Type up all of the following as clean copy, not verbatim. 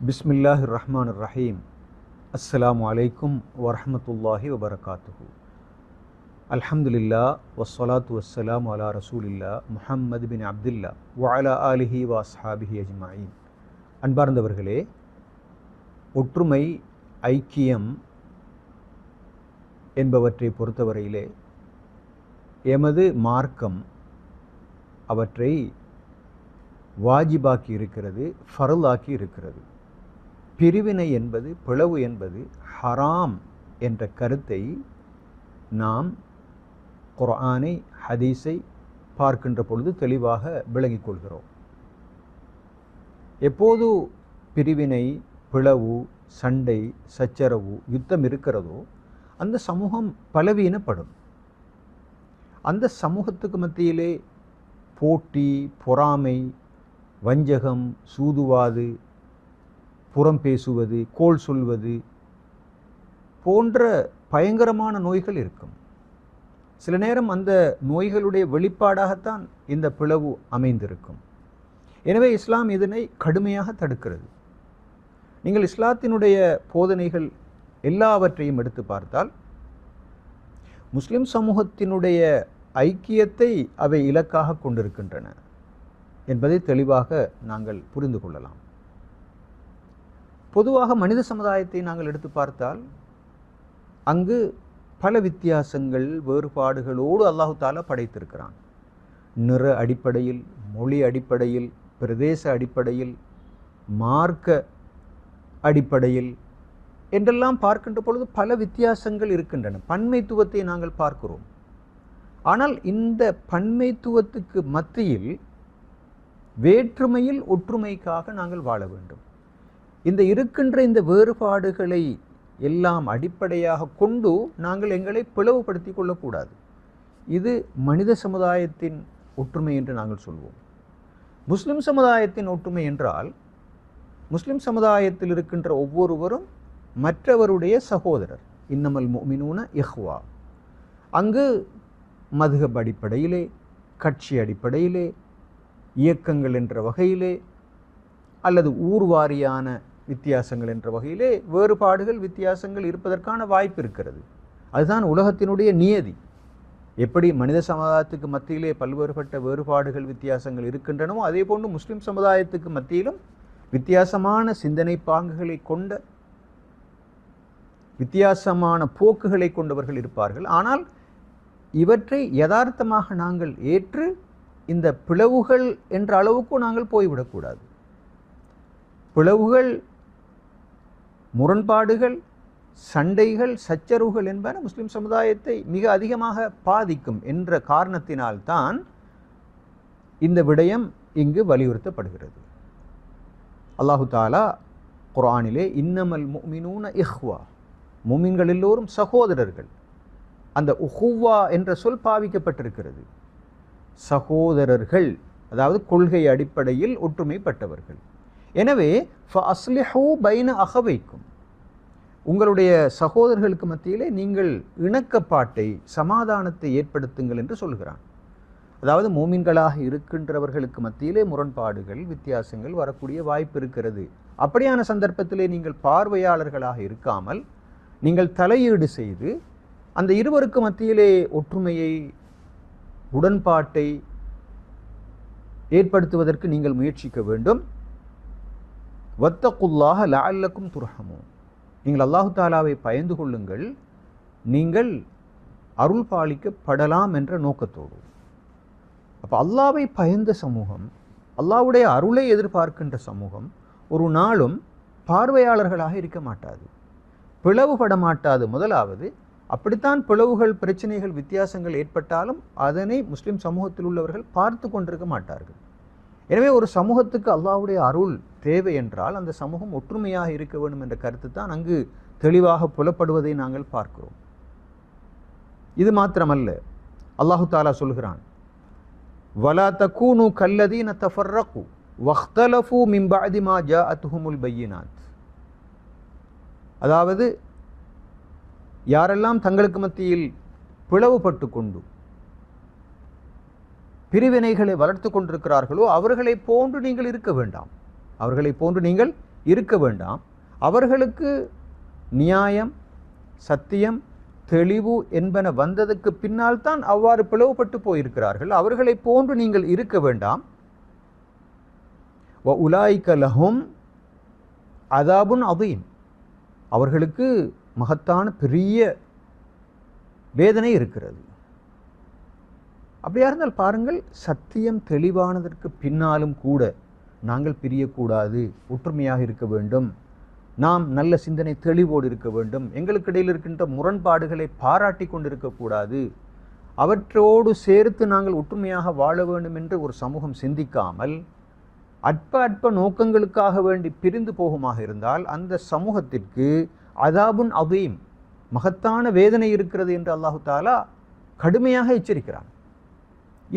பிஸ்மில்லாஹிர் ரஹ்மானிர் ரஹீம். அஸ்ஸலாமு அலைக்கும் வரஹ்மத்துல்லாஹி வபரகாத்துஹு. அல்ஹம்துலில்லா வஸ்ஸலாத்து வஸ்ஸலாமு அலா ரசூலில்லா முஹம்மது பின் அப்துல்லா வஅலா ஆலிஹி வ அஸ்ஹாபிஹி அஜ்மஈன். அன்பார்ந்தவர்களே, ஒற்றுமை, ஐக்கியம் என்பவற்றை பொறுத்தவரையிலே எமது மார்க்கம் அவற்றை வாஜிபாக்கி இருக்கிறது, ஃபர்லாக்கி இருக்கிறது. பிரிவினை என்பது, பிளவு என்பது ஹராம் என்ற கருத்தை நாம் குர்ஆனை, ஹதீஸை பார்க்கின்ற பொழுது தெளிவாக விளங்கிக் கொள்கிறோம். எப்போது பிரிவினை, பிளவு, சண்டை, சச்சரவு, யுத்தம் இருக்கிறதோ அந்த சமூகம் பலவீனப்படும். அந்த சமூகத்துக்கு மத்தியிலே போட்டி, பொறாமை, வஞ்சகம், சூதுவாது, புறம் பேசுவது, கோள் சொல்வது போன்ற பயங்கரமான நோய்கள் இருக்கும். சில நேரம் அந்த நோய்களுடைய வெளிப்பாடாகத்தான் இந்த பிளவு அமைந்திருக்கும். எனவே இஸ்லாம் இதனை கடுமையாக தடுக்கிறது. நீங்கள் இஸ்லாத்தினுடைய போதனைகள் எல்லாவற்றையும் எடுத்து பார்த்தால் முஸ்லிம் சமூகத்தினுடைய ஐக்கியத்தை அவை இலக்காக கொண்டிருக்கின்றன என்பதை தெளிவாக நாங்கள் புரிந்து கொள்ளலாம். பொதுவாக மனித சமுதாயத்தை நாங்கள் எடுத்து பார்த்தால் அங்கு பல வித்தியாசங்கள், வேறுபாடுகளோடு அல்லாஹு தாலா படைத்திருக்கிறான். நிற அடிப்படையில், மொழி அடிப்படையில், பிரதேச அடிப்படையில், மார்க்க அடிப்படையில் என்றெல்லாம் பார்க்கின்ற பொழுது பல வித்தியாசங்கள் இருக்கின்றன. பன்மைத்துவத்தை நாங்கள் பார்க்கிறோம். ஆனால் இந்த பன்மைத்துவத்துக்கு மத்தியில் வேற்றுமையில் ஒற்றுமைக்காக நாங்கள் வாழ வேண்டும். இந்த இருக்கின்ற இந்த வேறுபாடுகளை எல்லாம் அடிப்படையாக கொண்டு நாங்கள் எங்களை பிளவுபடுத்தி கொள்ளக்கூடாது. இது மனித சமுதாயத்தின் ஒற்றுமை என்று நாங்கள் சொல்வோம். முஸ்லிம் சமுதாயத்தின் ஒற்றுமை என்றால் முஸ்லிம் சமுதாயத்தில் இருக்கின்ற ஒவ்வொருவரும் மற்றவருடைய சகோதரர். இன்னமல் முஃமினூன இஹ்வா. அங்கு மதுஹப் அடிப்படையிலே, கட்சி அடிப்படையிலே, இயக்கங்கள் என்ற வகையிலே அல்லது ஊர்வாரியான வித்தியாசங்கள் என்ற வகையிலே வேறுபாடுகள், வித்தியாசங்கள் இருப்பதற்கான வாய்ப்பு இருக்கிறது. அதுதான் உலகத்தினுடைய நியதி. எப்படி மனித சமுதாயத்துக்கு மத்தியிலே பல்வேறுபட்ட வேறுபாடுகள், வித்தியாசங்கள் இருக்கின்றனவோ அதே போன்று முஸ்லிம் சமுதாயத்துக்கு மத்தியிலும் வித்தியாசமான சிந்தனை பாங்குகளை கொண்ட, வித்தியாசமான போக்குகளை கொண்டவர்கள் இருப்பார்கள். ஆனால் இவற்றை யதார்த்தமாக நாங்கள் ஏற்று இந்த பிளவுகள் என்ற அளவுக்கு நாங்கள் போய்விடக்கூடாது. பிளவுகள், முரண்பாடுகள், சண்டைகள், சச்சரவுகள் என்பன முஸ்லிம் சமுதாயத்தை மிக அதிகமாக பாதிக்கும் என்ற காரணத்தினால்தான் இந்த விடயம் இங்கு வலியுறுத்தப்படுகிறது. அல்லாஹு தாலா குர்ஆனிலே இன்னமல் முஃமினூன இஹ்வா, முஃமின்கள் எல்லோரும் சகோதரர்கள். அந்த உஹுவா என்ற சொல் பாவிக்கப்பட்டிருக்கிறது. சகோதரர்கள், அதாவது கொள்கை அடிப்படையில் ஒற்றுமைப்பட்டவர்கள். எனவே ஃபஅஸ்லிஹூ பைன அஹவைக்கும், உங்களுடைய சகோதரர்களுக்கு மத்தியிலே நீங்கள் இணக்கப்பாட்டை, சமாதானத்தை ஏற்படுத்துங்கள் என்று சொல்கிறான். அதாவது மூமின்களாக இருக்கின்றவர்களுக்கு மத்தியிலே முரண்பாடுகள், வித்தியாசங்கள் வரக்கூடிய வாய்ப்பு இருக்கிறது. அப்படியான சந்தர்ப்பத்திலே நீங்கள் பார்வையாளர்களாக இருக்காமல் நீங்கள் தலையீடு செய்து அந்த இருவருக்கு மத்தியிலே ஒற்றுமையை, உடன்பாட்டை ஏற்படுத்துவதற்கு நீங்கள் முயற்சிக்க வேண்டும். வத்தகுல்லாஹ லஅல்லக்கும் துர்ஹமூன், நீங்கள் அல்லாஹு தாலாவை பயந்து கொள்ளுங்கள், நீங்கள் அருள் பாலிக்கப்படலாம் என்ற நோக்கத்தோடு. அப்போ அல்லாஹ்வை பயந்த சமூகம், அல்லாஹ்வுடைய அருளை எதிர்பார்க்கின்ற சமூகம் ஒரு நாளும் பார்வையாளர்களாக இருக்க மாட்டாது, பிளவுபட மாட்டாது. முதலாவது அப்படித்தான் பிளவுகள், பிரச்சனைகள், வித்தியாசங்கள் ஏற்பட்டாலும் அதனை முஸ்லிம் சமூகத்தில் உள்ளவர்கள் பார்த்து கொண்டிருக்க மாட்டார்கள். எனவே ஒரு சமூகத்துக்கு அல்லாஹ்வுடைய அருள் தேவை என்றால் அந்த சமூகம் ஒற்றுமையாக இருக்க வேண்டும் என்ற கருத்து தான் அங்கு தெளிவாக புலப்படுவதை நாங்கள் பார்க்கிறோம். இது மாத்திரமல்ல, அல்லாஹு தாலா சொல்கிறான், வலா தகூனு கல்லதீன தஃபர்ரகு வக்தலஃபு மின் பஅதி மா ஜாஅத்துஹுமுல் பையினாத். அதாவது யாரெல்லாம் தங்களுக்கு மத்தியில் பிளவுபட்டு கொண்டு பிரிவினைகளை வளர்த்து கொண்டிருக்கிறார்களோ அவர்களை போன்று நீங்கள் இருக்க வேண்டாம். அவர்களை போன்று நீங்கள் இருக்க வேண்டாம். அவர்களுக்கு நியாயம், சத்தியம், தெளிவு என்பன வந்ததுக்கு பின்னால் தான் அவ்வாறு பிளவுபட்டு போயிருக்கிறார்கள். அவர்களை போன்று நீங்கள் இருக்க வேண்டாம். வ உலாயிக லஹும் அதாபுன் அதீம், அவர்களுக்கு மகத்தான பெரிய வேதனை இருக்கிறது. அப்படியா இருந்தால் பாருங்கள், சத்தியம் தெளிவானதற்கு பின்னாலும் கூட நாங்கள் பிரியக்கூடாது, ஒற்றுமையாக இருக்க வேண்டும், நாம் நல்ல சிந்தனை தெளிவோடு இருக்க வேண்டும், எங்களுக்கு இடையில் இருக்கின்ற முரண்பாடுகளை பாராட்டி கொண்டிருக்கக்கூடாது, அவற்றோடு சேர்த்து நாங்கள் ஒற்றுமையாக வாழ வேண்டும் என்று ஒரு சமூகம் சிந்திக்காமல் அற்ப நோக்கங்களுக்காக வேண்டி பிரிந்து போகுமாக இருந்தால் அந்த சமூகத்திற்கு அதாபுன் அதீம், மகத்தான வேதனை இருக்கிறது என்று அல்லாஹு தாலா கடுமையாக எச்சரிக்கிறான்.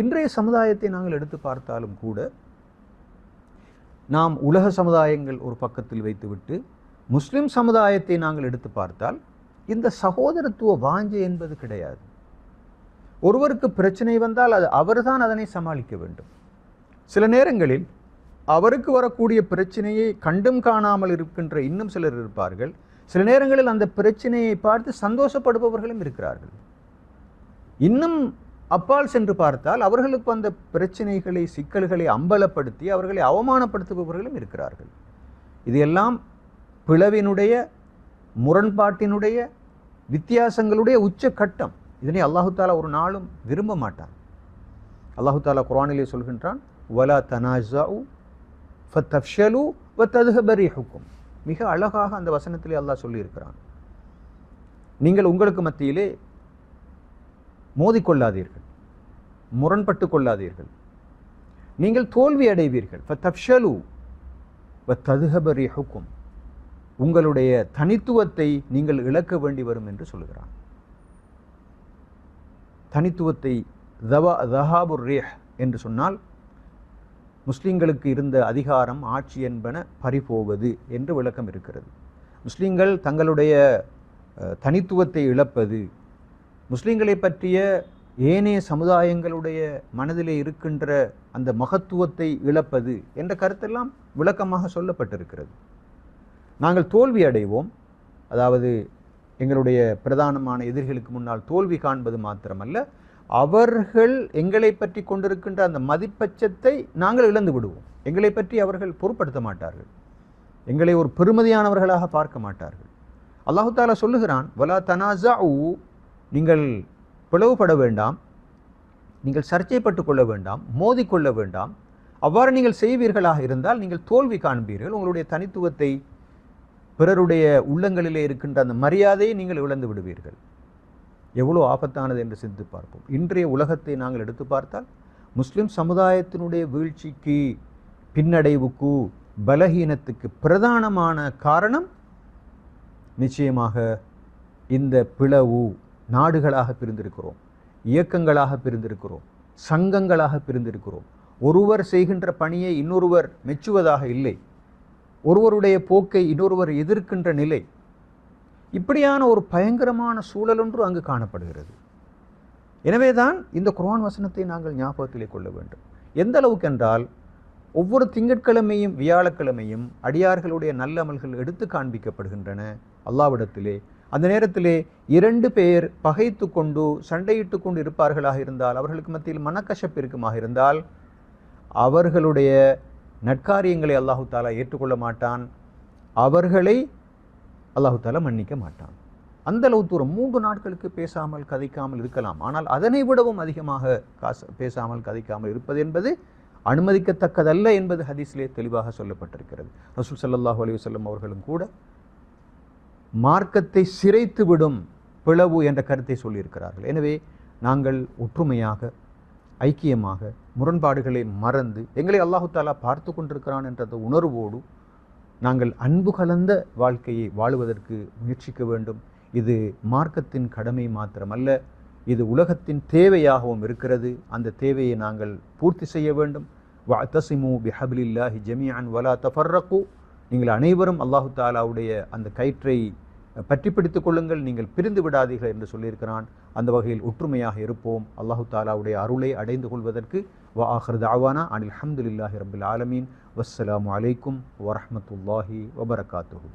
இன்றைய சமுதாயத்தை நாங்கள் எடுத்து பார்த்தாலும் கூட நாம் உலக சமுதாயங்கள் ஒரு பக்கத்தில் வைத்துவிட்டு முஸ்லிம் சமுதாயத்தை நாங்கள் எடுத்து பார்த்தால் இந்த சகோதரத்துவ வாஞ்சை என்பது கிடையாது. ஒருவருக்கு பிரச்சனை வந்தால் அது அவர்தான் அதனை சமாளிக்க வேண்டும். சில நேரங்களில் அவருக்கு வரக்கூடிய பிரச்சனையை கண்டும் காணாமல் இருக்கின்ற இன்னும் சிலர் இருப்பார்கள். சில நேரங்களில் அந்த பிரச்சனையை பார்த்து சந்தோஷப்படுபவர்களும் இருக்கிறார்கள். இன்னும் அப்பால் சென்று பார்த்தால் அவர்களுக்கு அந்த பிரச்சனைகளை, சிக்கல்களை அம்பலப்படுத்தி அவர்களை அவமானப்படுத்துபவர்களும் இருக்கிறார்கள். இது எல்லாம் பிளவினுடைய, முரண்பாட்டினுடைய, வித்தியாசங்களுடைய உச்சக்கட்டம். இதனை அல்லாஹு தாலா ஒரு நாளும் விரும்ப மாட்டான். அல்லாஹு தாலா குர்ஆனிலே சொல்கின்றான், வலா தனாஸஉ ஃபதஃப்ஷலு வதத்ஹப ரீஹுக்கும். மிக அழகாக அந்த வசனத்திலே அல்லாஹ் சொல்லியிருக்கிறான், நீங்கள் உங்களுக்கு மத்தியிலே மோதிக்கொள்ளாதீர்கள், முரண்பட்டு கொள்ளாதீர்கள், நீங்கள் தோல்வி அடைவீர்கள். ஃபதஃப்ஷலு வதத்ஹப ரீஹுக்கும், உங்களுடைய தனித்துவத்தை நீங்கள் இழக்க வேண்டி வரும் என்று சொல்கிறான். தனித்துவத்தை தஹாபுர் ரீஹ் என்று சொன்னால் முஸ்லிம்களுக்கு இருந்த அதிகாரம், ஆட்சி என்பன பறிபோவது என்று விளக்கம் இருக்கிறது. முஸ்லிம்கள் தங்களுடைய தனித்துவத்தை இழப்பது, முஸ்லிம்களை பற்றிய ஏனைய சமுதாயங்களுடைய மனதிலே இருக்கின்ற அந்த மகத்துவத்தை இழப்பது என்ற கருத்தெல்லாம் விளக்கமாக சொல்லப்பட்டிருக்கிறது. நாங்கள் தோல்வி அடைவோம், அதாவது எங்களுடைய பிரதானமான எதிரிகளுக்கு முன்னால் தோல்வி காண்பது மாத்திரமல்ல, அவர்கள் எங்களை பற்றி கொண்டிருக்கின்ற அந்த மதிப்பட்சத்தை நாங்கள் இழந்து விடுவோம். எங்களை பற்றி அவர்கள் பொருட்படுத்த மாட்டார்கள், எங்களை ஒரு பெருமதியானவர்களாக பார்க்க மாட்டார்கள். அல்லாஹு தாலா சொல்லுகிறான், வலா தனாஸஉ, நீங்கள் பிளவுபட வேண்டாம், நீங்கள் சர்ச்சைப்பட்டு கொள்ள வேண்டாம், மோதிக்கொள்ள வேண்டாம். அவ்வாறு நீங்கள் செய்வீர்களாக இருந்தால் நீங்கள் தோல்வி காண்பீர்கள், உங்களுடைய தனித்துவத்தை, பிறருடைய உள்ளங்களிலே இருக்கின்ற அந்த மரியாதையை நீங்கள் இழந்து விடுவீர்கள். எவ்வளோ ஆபத்தானது என்று சிந்தித்து பார்ப்போம். இன்றைய உலகத்தை நாங்கள் எடுத்து பார்த்தால் முஸ்லிம் சமுதாயத்தினுடைய வீழ்ச்சிக்கு, பின்னடைவுக்கு, பலகீனத்துக்கு பிரதானமான காரணம் நிச்சயமாக இந்த பிளவு. நாடுகளாக பிரிந்திருக்கிறோம், இயக்கங்களாக பிரிந்திருக்கிறோம், சங்கங்களாக பிரிந்திருக்கிறோம். ஒருவர் செய்கின்ற பணியை இன்னொருவர் மெச்சுவதாக இல்லை, ஒருவருடைய போக்கை இன்னொருவர் எதிர்க்கின்ற நிலை. இப்படியான ஒரு பயங்கரமான சூழல் ஒன்று அங்கு காணப்படுகிறது. எனவேதான் இந்த குர்ஆன் வசனத்தை நாங்கள் ஞாபகத்திலே கொள்ள வேண்டும். எந்த அளவுக்கு என்றால், ஒவ்வொரு திங்கட்கிழமையும் வியாழக்கிழமையும் அடியார்களுடைய நல்லமல்கள் எடுத்து காண்பிக்கப்படுகின்றன அல்லாஹ்விடத்திலே. அந்த நேரத்திலே 2 பேர் பகைத்து கொண்டு சண்டையிட்டு கொண்டு இருப்பார்களாக இருந்தால், அவர்களுக்கு மத்தியில் மனக்கசப்பு இருக்குமாக இருந்தால், அவர்களுடைய நற்காரியங்களை அல்லாஹு தாலா ஏற்றுக்கொள்ள மாட்டான், அவர்களை அல்லாஹு தாலா மன்னிக்க மாட்டான். அந்த அளவு தூரம் 3 நாட்களுக்கு பேசாமல் கதைக்காமல் இருக்கலாம். ஆனால் அதனை விடவும் அதிகமாக பேசாமல் கதைக்காமல் இருப்பது என்பது அனுமதிக்கத்தக்கதல்ல என்பது ஹதீஸிலே தெளிவாக சொல்லப்பட்டிருக்கிறது. ரசூல் ஸல்லல்லாஹு அலைஹி வஸல்லம் அவர்களும் கூட மார்க்கத்தை சிரைத்து விடும் பிளவு என்ற கருத்தை சொல்லியிருக்கிறார்கள். எனவே நாங்கள் ஒற்றுமையாக, ஐக்கியமாக, முரண்பாடுகளை மறந்து எங்களை அல்லாஹு தாலா பார்த்து கொண்டிருக்கிறான் என்ற உணர்வோடு நாங்கள் அன்பு கலந்த வாழ்க்கையை வாழுவதற்கு முயற்சிக்க வேண்டும். இது மார்க்கத்தின் கடமை மாத்திரமல்ல, இது உலகத்தின் தேவையாகவும் இருக்கிறது. அந்த தேவையை நாங்கள் பூர்த்தி செய்ய வேண்டும். வஅதஸிமு பிஹப்லில்லாஹி ஜமீஅன் வலா தஃபர்ரகு, நீங்கள் அனைவரும் அல்லாஹு தாலாவுடைய அந்த கயிற்றை பற்றி பிடித்துக் கொள்ளுங்கள், நீங்கள் பிரிந்து விடாதீர்கள் என்று சொல்லியிருக்கிறான். அந்த வகையில் ஒற்றுமையாக இருப்போம். அல்லாஹு தாலாவுடைய அருளை அடைந்து கொள்வதற்கு வ ஆஹிரு தஅவானா அனில் ஹம்துலில்லாஹி ரப்பில் ஆலமீன். வஸ்ஸலாமு அலைக்கும் வரஹ்மத்துல்லாஹி வபரகாத்துஹு.